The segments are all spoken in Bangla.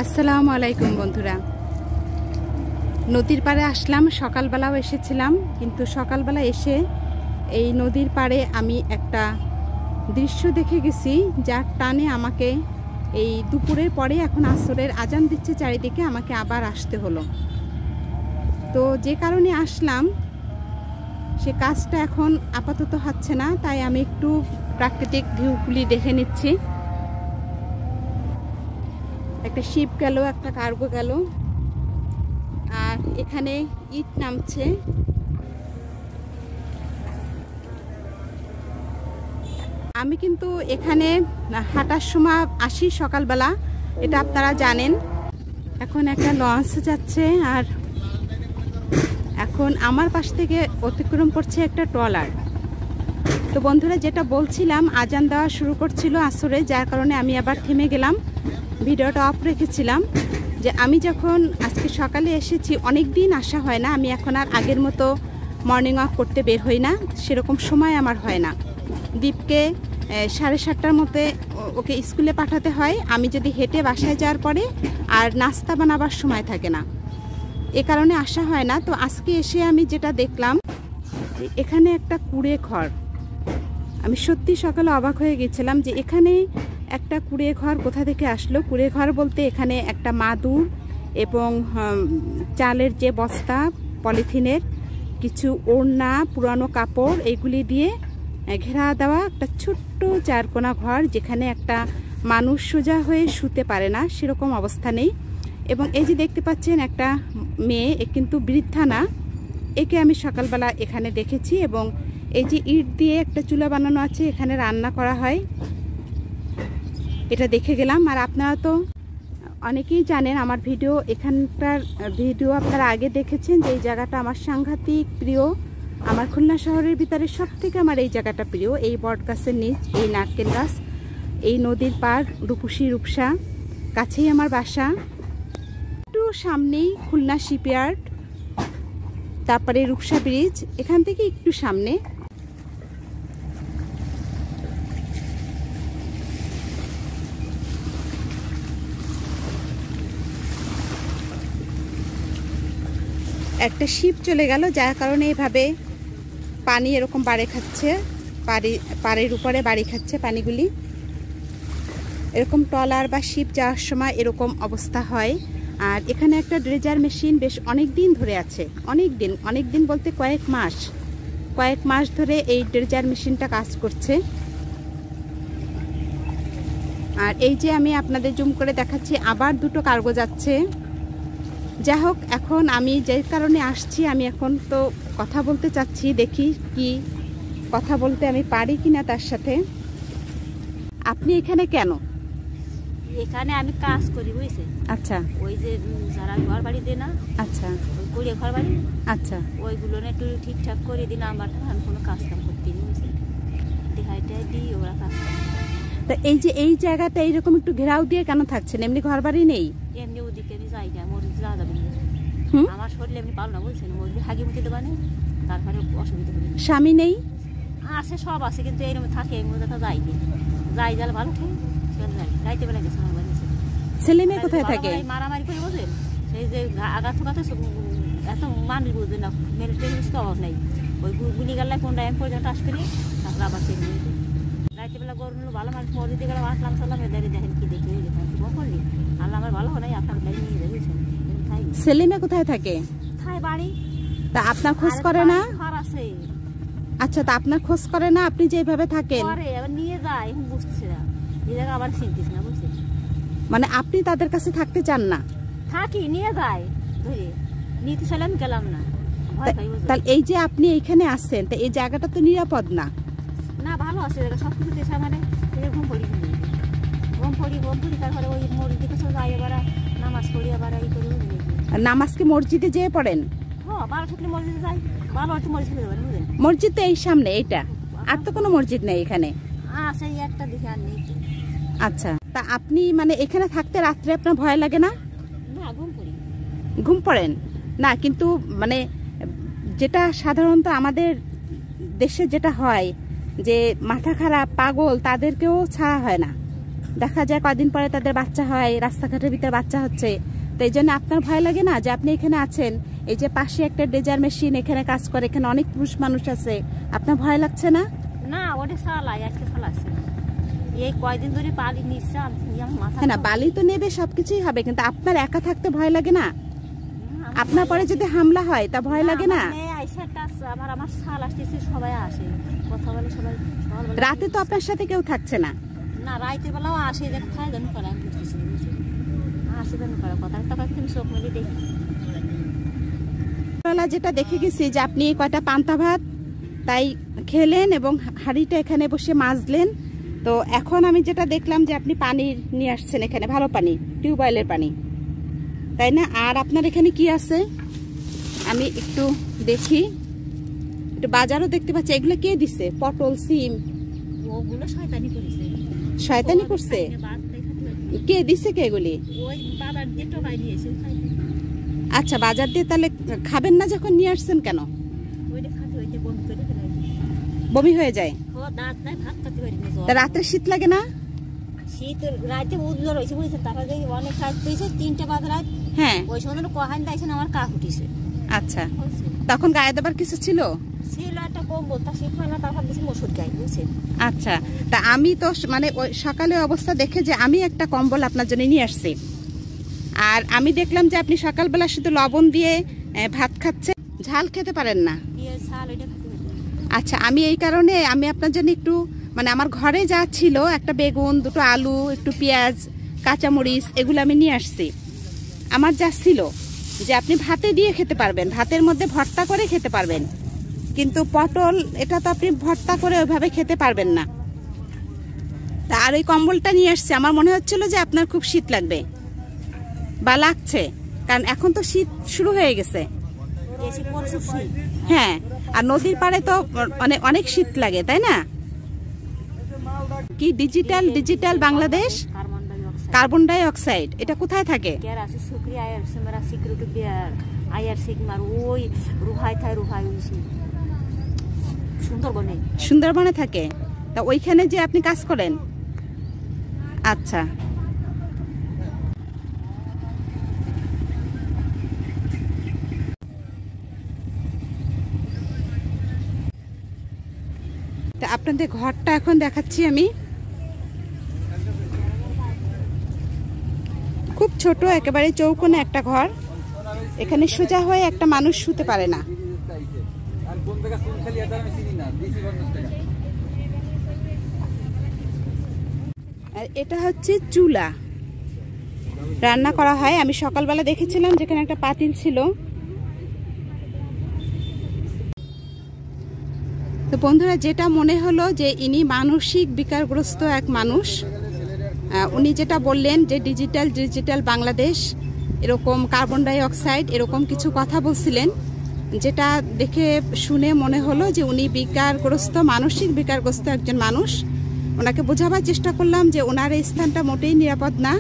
আসসালামু আলাইকুম বন্ধুরা। নদীর পাড়ে আসলাম, সকালবেলাও এসেছিলাম, কিন্তু সকালবেলা এসে এই নদীর পাড়ে আমি একটা দৃশ্য দেখে গেছি যার টানে আমাকে এই দুপুরের পরে, এখন আসরের আজান দিচ্ছে চারিদিকে, আমাকে আবার আসতে হলো। তো যে কারণে আসলাম সে কাজটা এখন আপাতত হচ্ছে না, তাই আমি একটু প্রাকৃতিক ভিউগুলি দেখে নিচ্ছি। একটা শিপ গেল, একটা কার্গো গেল, আর এখানে ইট নামছে। আমি কিন্তু এখানে হাঁটার সময় আসি সকালবেলা, এটা আপনারা জানেন। এখন একটা লঞ্চ যাচ্ছে, আর এখন আমার পাশ থেকে অতিক্রম করছে একটা ট্রলার। তো বন্ধুরা, যেটা বলছিলাম, আজান দেওয়া শুরু করছিল আসরে, যার কারণে আমি আবার থেমে গেলাম, ভিডিওটা অফ রেখেছিলাম। যে আমি যখন আজকে সকালে এসেছি, অনেক দিন আসা হয় না, আমি এখন আর আগের মতো মর্নিং ওয়াক করতে বের হই না, সেরকম সময় আমার হয় না। দীপকে 7:30টার মধ্যে ওকে স্কুলে পাঠাতে হয়, আমি যদি হেঁটে বাসায় যাওয়ার পরে আর নাস্তা বানাবার সময় থাকে না, এ কারণে আসা হয় না। তো আজকে এসে আমি যেটা দেখলাম, এখানে একটা কুড়ে ঘর, আমি সত্যি সকালে অবাক হয়ে গেছিলাম যে এখানে একটা কুড়ে ঘর কোথা থেকে আসলো। কুড়ে ঘর বলতে এখানে একটা মাদুর এবং চালের যে বস্তা, পলিথিনের কিছু ওড়না, পুরানো কাপড়, এইগুলি দিয়ে ঘেরা দেওয়া একটা ছোট্ট চারকোনা ঘর, যেখানে একটা মানুষ সোজা হয়ে শুতে পারে না, সেরকম অবস্থা নেই। এবং এই যে দেখতে পাচ্ছেন একটা মেয়ে, এ কিন্তু বৃদ্ধা না, একে আমি সকালবেলা এখানে দেখেছি। এবং এই যে ইট দিয়ে একটা চুলা বানানো আছে, এখানে রান্না করা হয়, এটা দেখে গেলাম। আর আপনারা তো অনেকেই জানেন আমার ভিডিও, এখানকার ভিডিও আপনারা আগে দেখেছেন যে এই জায়গাটা আমার সাংঘাতিক প্রিয়। আমার খুলনা শহরের ভিতরে সব থেকে আমার এই জায়গাটা প্রিয়। এই বট গাছের নিচ, এই নারকেল গাছ, এই নদীর পার, রূপসী রূপসা, কাছেই আমার বাসা। একটু সামনেই খুলনা শিপইয়ার্ড, তারপরে রূপসা ব্রিজ, এখান থেকে একটু সামনে। একটা শিপ চলে গেল, যার কারণে এভাবে পানি এরকম বাড়ি খাচ্ছে, পাড়ের উপরে বাড়ি খাচ্ছে পানিগুলি। এরকম ট্রলার বা শিপ যাওয়ার সময় এরকম অবস্থা হয়। আর এখানে একটা ড্রেজার মেশিন বেশ অনেক দিন ধরে আছে, অনেক দিন বলতে কয়েক মাস ধরে এই ড্রেজার মেশিনটা কাজ করছে। আর এই যে আমি আপনাদের জুম করে দেখাচ্ছি, আবার দুটো কার্গো যাচ্ছে। যাই হোক, এখন আমি যে কারণে আসছি, আমি এখন তো কথা বলতে চাচ্ছি, দেখি কি কথা বলতে আমি পারি কিনা তার সাথে। আপনি এখানে কেন? এখানে আমি কাজ করি, বুঝছে? আচ্ছা। ওই যে যারা ঘর বাড়ি দেয় না, আচ্ছা, ওই কুড়িয়ে ঘর বাড়ি, আচ্ছা, ওইগুলো না একটু ঠিকঠাক করে দিন। আমার আমি কোনো কাজ কাম করতে নি, বুঝছে? দেখাইটাই দিই, ওরা কাজ কাম। তা এই যে এই জায়গাটা এইরকম একটু ঘেরাও দিয়ে কেন থাকছেন? এমনি ঘর বাড়ি নেই? এমনি ওদিকে আমি যাই না, মোর যাওয়া যাবে না, আমার শরীরে এমনি পারো না, বুঝছেন? মোর হাগি মুখে দেবা না, তারপরে অসুবিধা হবে। স্বামী নেই? আছে, সব আছে, কিন্তু এইরকম থাকে, মোর কথা যাইনি, যাই যালে ভালো থাকে, যাই রাইতে বেলা গেছে আমার বাড়ি। ছেলে মেয়ে কোথায় থাকে? মারামারি করে, বুঝলেন? সেই যে আঘাত ফোগাতে এত মানুষ বুঝবে না, মিলিটারি তো অভাব নেই। ওই গুলি গাল্লায় কোনটা এক পর্যন্ত আসবে, তারপরে আবার সেই রাইতে বেলা গরম হলো, ভালো মানুষ মরে দিয়ে গেলাম, আসলাম সাল্লাম, এদারে দেখেন কি দেখি, বম করলি আল্লাহ আমার ভালো হয়, আপনার গাড়ি নিয়ে যাবে, বুঝছেন? ছেলে মেয়ে কোথায় থাকে? থাই বাড়ি। তা আপনার খোঁজ করে না? ঘর আছে। আচ্ছা, তা আপনার খোঁজ করে না? আপনি যেভাবে থাকেন এবার নিয়ে যায়, এখন বুঝতেছে না, এই জায়গা আবার চিনতেছে না, বুঝছেন? মানে আপনি তাদের কাছে থাকতে চান না? থাকি, নিয়ে যায় ধরে, নিতে চাইলে আমি গেলাম না, ভয় পাই। তাহলে এই যে আপনি এইখানে আসছেন, তা এই জায়গাটা তো নিরাপদ না? না, ভালো আছে জায়গা, সব কিছু দেশে মানে ঘুম পড়ি, তারপরে ওই মসজিদে কাছে যাই, এবার নামাজ পড়ি, আবার এই করি। নামাজকে মসজিদে যেয়ে পড়েন? হ্যাঁ, ভালো থাকলে মসজিদে যাই, ভালো হয়তো মসজিদে যাবেন, বুঝলেন? মসজিদ তো এই সামনে, এইটা, আর তো কোনো মসজিদ নেই এখানে? আছে একটা, দেখে আর নেই। আচ্ছা, তা আপনি মানে এখানে থাকতে রাত্রে আপনার ভয় লাগে না? না, ঘুম পড়েন না, কিন্তু মানে যেটা সাধারণত আমাদের দেশে যেটা হয় যে মাথা খারাপ, পাগল, তাদেরকেও ছাড়া হয় না। দেখা যায় কয়দিন পরে তাদের বাচ্চা হয়, রাস্তাঘাটের ভিতরে বাচ্চা হচ্ছে। তো এই জন্য আপনার ভয় লাগে না যে আপনি এখানে আছেন, এই যে পাশে একটা ড্রেজার মেশিন এখানে কাজ করে, এখানে অনেক পুরুষ মানুষ আছে, আপনার ভয় লাগছে না? না, ওটা চালাই, আজকে চালাচ্ছে এই কয়দিন ধরে বালি নিচ্ছে। হ্যাঁ না, বালি তো নেবে, সবকিছুই হবে, কিন্তু আপনার একা থাকতে ভয় লাগে না? আপনার পরে যদি হামলা হয় তা ভয় লাগে না? আমার শাল আসতেছে, সবাই আসে, কথা বলে সবাই। রাতে তো আপনার সাথে কেউ থাকছে না? না, রাতের বেলাও আসে, যে খায় জানি করে, আমি বুঝতেছি আসে জানি করে কথা, টাকা কিন্তু চোখ মেলে দেখি। যেটা দেখে গেছি যে আপনি কয়টা পান্তা ভাত তাই খেলেন এবং হাঁড়িটা এখানে বসে মাজলেন। তো এখন আমি যেটা দেখলাম যে আপনি পানি নিয়ে আসছেন এখানে, ভালো পানি, টিউবওয়েলের পানি, তাই না? আর আপনার এখানে কি আছে আমি একটু দেখি, একটু বাজারও দেখতে পাচ্ছি। এগুলো কে দিছে? পটল, সিম? ওগুলো শয়তানি করেছে। শয়তানি করছে? কে দিছে কে এগুলি? ওই বাজার দিয়ে টোকাই নিয়েছে। আচ্ছা, বাজার দিয়ে তাহলে খাবেন না যখন নিয়ে আসছেন কেন? ওইটা খাতে হইতে বমি করে ফেলাই, বমি হয়ে যায়। ও দাঁত নাই, ভাত খেতে পারি না। তা রাত্রে শীত লাগে না? শীত রাতে উদলো রয়েছে বুঝেছে, তারপরে অনেক রাত পেয়েছে, 3টা বাজে রাত। হ্যাঁ, ওই সময় কহান দিয়েছেন, আমার কাক উঠিছে। আচ্ছা, তখন গায়ে দেবার কিছু ছিল? ছিল একটা কম্বল, তা শীত হয় না, তারপর বেশি ওষুধ গায়ে, বুঝছেন? আচ্ছা, তা আমি তো মানে ওই সকালে অবস্থা দেখে যে আমি একটা কম্বল আপনার জন্য নিয়ে আসছি, আর আমি দেখলাম যে আপনি সকালবেলা শুধু লবণ দিয়ে ভাত খাচ্ছেন, ঝাল খেতে পারেন না। আচ্ছা, আমি এই কারণে আমি আপনার জন্য একটু মানে আমার ঘরে যা ছিল, একটা বেগুন, 2টো আলু, একটু পেঁয়াজ, কাঁচামরিচ, এগুলো আমি নিয়ে আসছি। আমার যা ছিল যে আপনি ভাতে দিয়ে খেতে পারবেন, ভাতের মধ্যে ভর্তা করে খেতে পারবেন, কিন্তু পটল এটা তো আপনি ভর্তা করে ওইভাবে খেতে পারবেন না। তা আর ওই কম্বলটা নিয়ে আসছে, আমার মনে হচ্ছিল যে আপনার খুব শীত লাগবে বা লাগছে, কারণ এখন তো শীত শুরু হয়ে গেছে। হ্যাঁ, আর নদীর পাড়ে তো মানে অনেক শীত লাগে, তাই না? কি digital Bangladesh carbon die oxide, এটা কোথায় থাকে? সুন্দরবনে থাকে। তা ওইখানে যে আপনি কাজ করেন? আচ্ছা, তা আপনাদের ঘরটা এখন দেখাচ্ছি আমি। খুব ছোট, একেবারে চৌকোনে একটা ঘর, এখানে সোজা হয়ে একটা মানুষ শুতে পারে না। আর এটা হচ্ছে চুলা, রান্না করা হয়। আমি সকালবেলা দেখেছিলাম যেখানে একটা পাতিল ছিল। তো বন্ধুরা, যেটা মনে হলো যে ইনি মানসিক বিকারগ্রস্ত এক মানুষ। উনি যেটা বললেন যে ডিজিটাল বাংলাদেশ, এরকম কার্বন ডাই অক্সাইড, এরকম কিছু কথা বলছিলেন, যেটা দেখে শুনে মনে হলো যে উনি বিকারগ্রস্ত, মানসিক বিকারগ্রস্ত একজন মানুষ। ওনাকে বোঝাবার চেষ্টা করলাম যে ওনার এই স্থানটা মোটেই নিরাপদ না,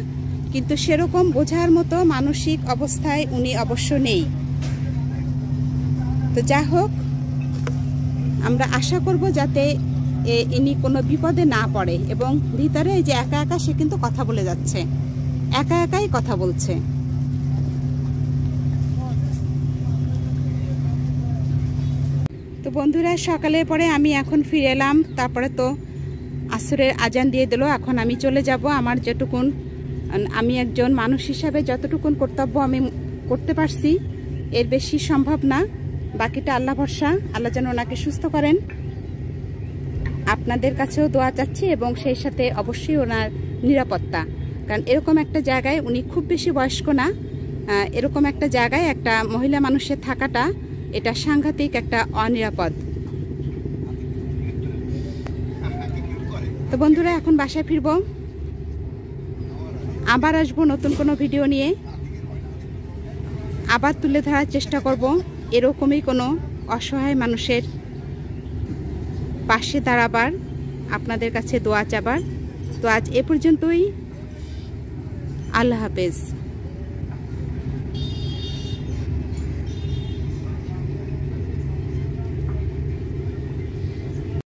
কিন্তু সেরকম বোঝার মতো মানসিক অবস্থায় উনি অবশ্য নেই। তো যা হোক, আমরা আশা করব যাতে ইনি কোনো বিপদে না পড়ে। এবং ভিতরে এই যে একা একা সে কিন্তু কথা বলে যাচ্ছে, একা একাই কথা বলছে। তো বন্ধুরা, সকালের পরে আমি এখন ফিরে এলাম, তারপরে তো আসরের আজান দিয়ে দিল। এখন আমি চলে যাব। আমার যেটুকুন, আমি একজন মানুষ হিসাবে যতটুকুন কর্তব্য আমি করতে পারছি, এর বেশি সম্ভব না। বাকিটা আল্লাহ ভরসা, আল্লাহ যেন ওনাকে সুস্থ করেন। আপনাদের কাছেও দোয়া চাচ্ছি এবং সেই সাথে অবশ্যই ওনার নিরাপত্তা, কারণ এরকম একটা জায়গায়, উনি খুব বেশি বয়স্ক না, এরকম একটা জায়গায় একটা মহিলা মানুষের থাকাটা, এটা সাংঘাতিক একটা অনিরাপদ। তো বন্ধুরা, এখন বাসায় ফিরবো, আবার আসবো নতুন কোনো ভিডিও নিয়ে, আবার তুলে ধরার চেষ্টা করব এরকমই কোনো অসহায় মানুষের পাশে দাঁড়াবার, আপনাদের কাছে দোয়া চাবার। তো আজ এ পর্যন্তই, আল্লাহ হাফেজ।